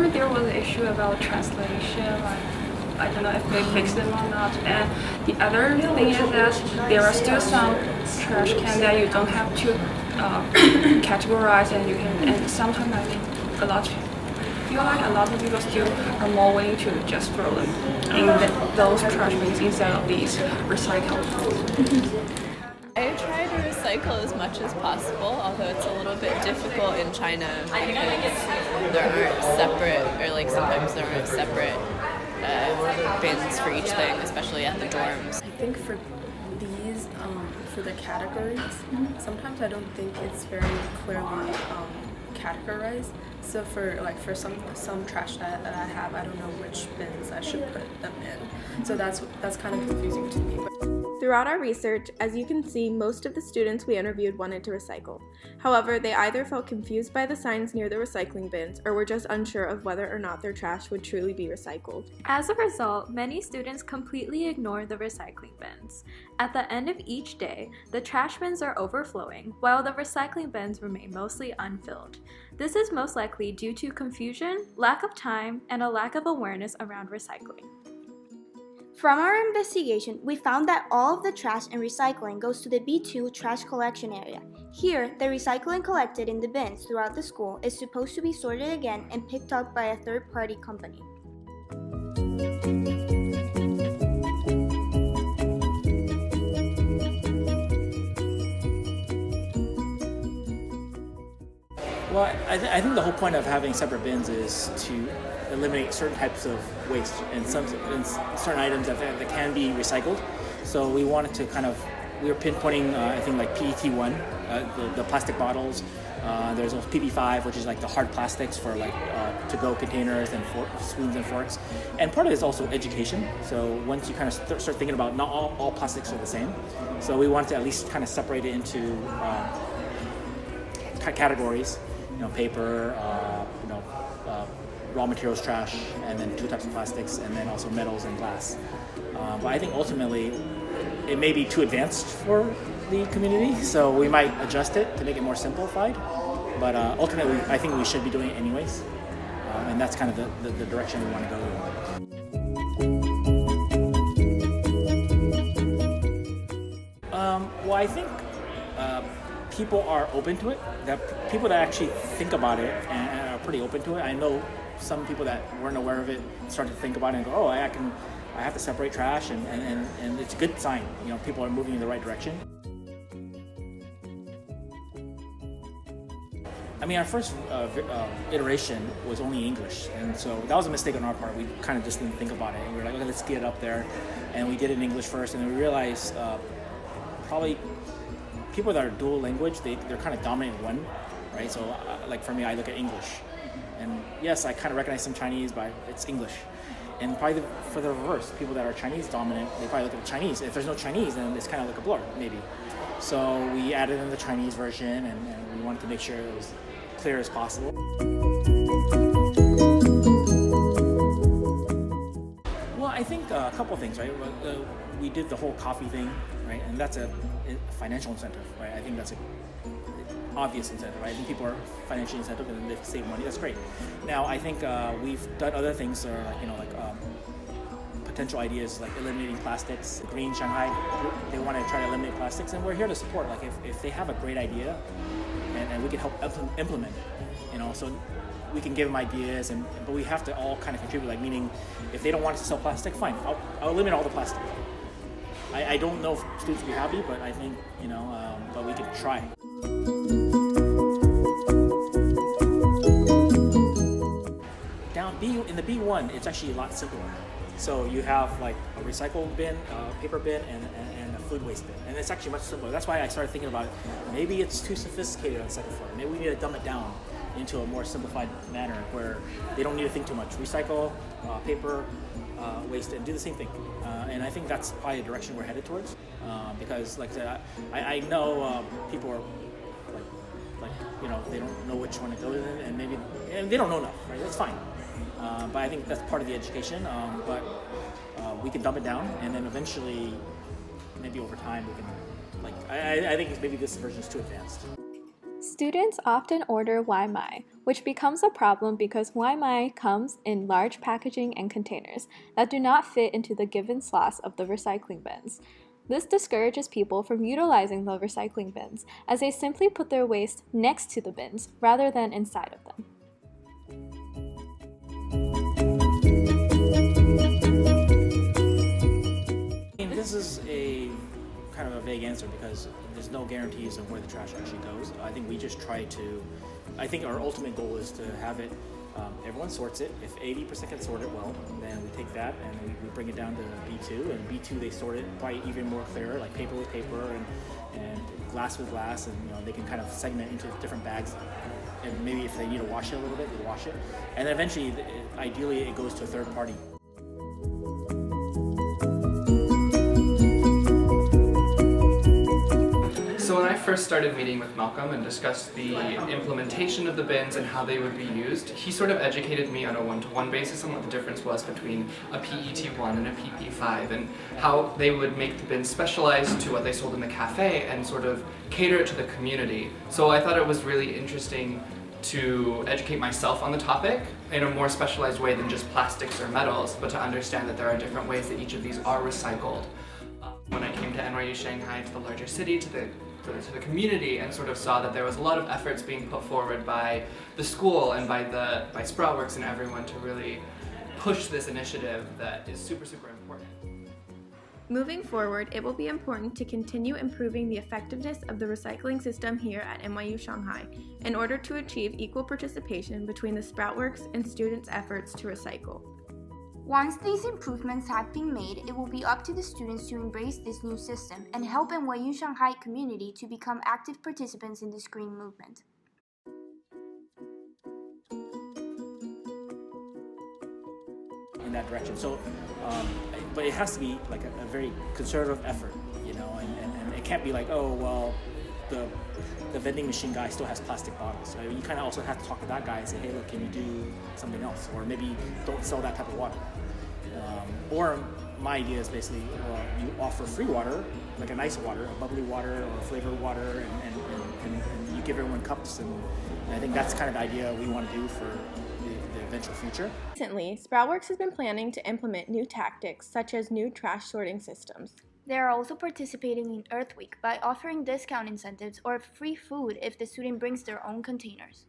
remember there was an issue about translation, like I don't know if they fixed it or not. And the other thing is that there are still some trash cans that you don't have to categorize, and you can. And sometimes I think a lot of people still are more willing to just throw them in those trash bins instead of these recycled. I try to recycle as much as possible, although it's a little bit difficult in China because there aren't separate, or like sometimes there aren't separate bins for each thing, especially at the dorms. I think for these, for the categories, sometimes I don't think it's very clearly categorized. So for some trash that I have, I don't know which bins I should put them in. So that's kind of confusing to me. Throughout our research, as you can see, most of the students we interviewed wanted to recycle. However, they either felt confused by the signs near the recycling bins or were just unsure of whether or not their trash would truly be recycled. As a result, many students completely ignore the recycling bins. At the end of each day, the trash bins are overflowing, while the recycling bins remain mostly unfilled. This is most likely due to confusion, lack of time, and a lack of awareness around recycling. From our investigation, we found that all of the trash and recycling goes to the B2 trash collection area. Here, the recycling collected in the bins throughout the school is supposed to be sorted again and picked up by a third-party company. Well, I think the whole point of having separate bins is to eliminate certain types of waste and certain items that can be recycled. So we wanted to we were pinpointing, I think, like PET1, the plastic bottles. There's also PP5, which is like the hard plastics for like to-go containers and spoons and forks. And part of it is also education. So once you kind of start thinking about not all plastics are the same. So we wanted to at least kind of separate it into categories. Paper, raw materials trash, and then two types of plastics, and then also metals and glass. But I think ultimately it may be too advanced for the community, so we might adjust it to make it more simplified. But ultimately, I think we should be doing it anyways, and that's kind of the direction we want to go in. Well, I think people are open to it. That people that actually think about it and are pretty open to it. I know some people that weren't aware of it start to think about it and go, "Oh, I have to separate trash," and it's a good sign. People are moving in the right direction. I mean, our first iteration was only English, and so that was a mistake on our part. We kind of just didn't think about it, and we were like, "Okay, let's get it up there," and we did it in English first, and then we realized probably people that are dual language, they're kind of dominant in one, right? So like for me, I look at English, and yes, I kind of recognize some Chinese, but it's English. And probably for the reverse, people that are Chinese dominant, they probably look at the Chinese. If there's no Chinese, then it's kind of like a blur, maybe. So we added in the Chinese version, and we wanted to make sure it was clear as possible. Well, I think a couple things, right? We did the whole coffee thing, right? And that's a financial incentive, right? I think that's an obvious incentive, right? I think people are financially incentive and they save money. That's great. Now, I think we've done other things that are like potential ideas like eliminating plastics. The Green Shanghai group, they want to try to eliminate plastics, and we're here to support. Like if they have a great idea, and we can help implement it, so we can give them ideas, but we have to all kind of contribute. Like meaning, if they don't want us to sell plastic, fine, I'll eliminate all the plastic. I don't know if students will be happy, but I think but we can try. In the B1, it's actually a lot simpler. So you have like a recycle bin, a paper bin, and a food waste bin. And it's actually much simpler. That's why I started thinking about it. Maybe it's too sophisticated on the second floor. Maybe we need to dumb it down into a more simplified manner where they don't need to think too much. Recycle, paper, waste, and do the same thing. And I think that's probably the direction we're headed towards. Because like I said, I know people are they don't know which one to go in, and they don't know enough, right? That's fine. But I think that's part of the education. But we can dumb it down, and then eventually, maybe over time, we can I think maybe this version is too advanced. Students often order Waimai, which becomes a problem because Waimai comes in large packaging and containers that do not fit into the given slots of the recycling bins. This discourages people from utilizing the recycling bins, as they simply put their waste next to the bins rather than inside of them. This is a kind of a vague answer because there's no guarantees of where the trash actually goes. I think we just try to, I think our ultimate goal is to have it, everyone sorts it. If 80% can sort it well, then we take that and we bring it down to B2, and B2 they sort it probably even more clearer, like paper with paper and glass with glass, and they can kind of segment into different bags, and maybe if they need to wash it a little bit, they wash it, and then eventually, ideally, it goes to a third party. So when I first started meeting with Malcolm and discussed the implementation of the bins and how they would be used, he sort of educated me on a one-to-one basis on what the difference was between a PET1 and a PP5 and how they would make the bins specialized to what they sold in the cafe and sort of cater it to the community. So I thought it was really interesting to educate myself on the topic in a more specialized way than just plastics or metals, but to understand that there are different ways that each of these are recycled. When I came to NYU Shanghai, to the larger city, to the community, and sort of saw that there was a lot of efforts being put forward by the school and by Sproutworks and everyone to really push this initiative that is super, super important. Moving forward, it will be important to continue improving the effectiveness of the recycling system here at NYU Shanghai in order to achieve equal participation between the Sproutworks and students' efforts to recycle. Once these improvements have been made, it will be up to the students to embrace this new system and help NYU Shanghai community to become active participants in this green movement. In that direction. So, but it has to be like a very conservative effort, and it can't be like, oh, well, the vending machine guy still has plastic bottles. So you kind of also have to talk to that guy and say, hey, look, can you do something else? Or maybe don't sell that type of water. Or my idea is basically, well, you offer free water, like a nice water, a bubbly water or a flavored water, and you give everyone cups. And I think that's kind of the idea we want to do for the eventual future. Recently, Sproutworks has been planning to implement new tactics such as new trash sorting systems. They are also participating in Earth Week by offering discount incentives or free food if the student brings their own containers.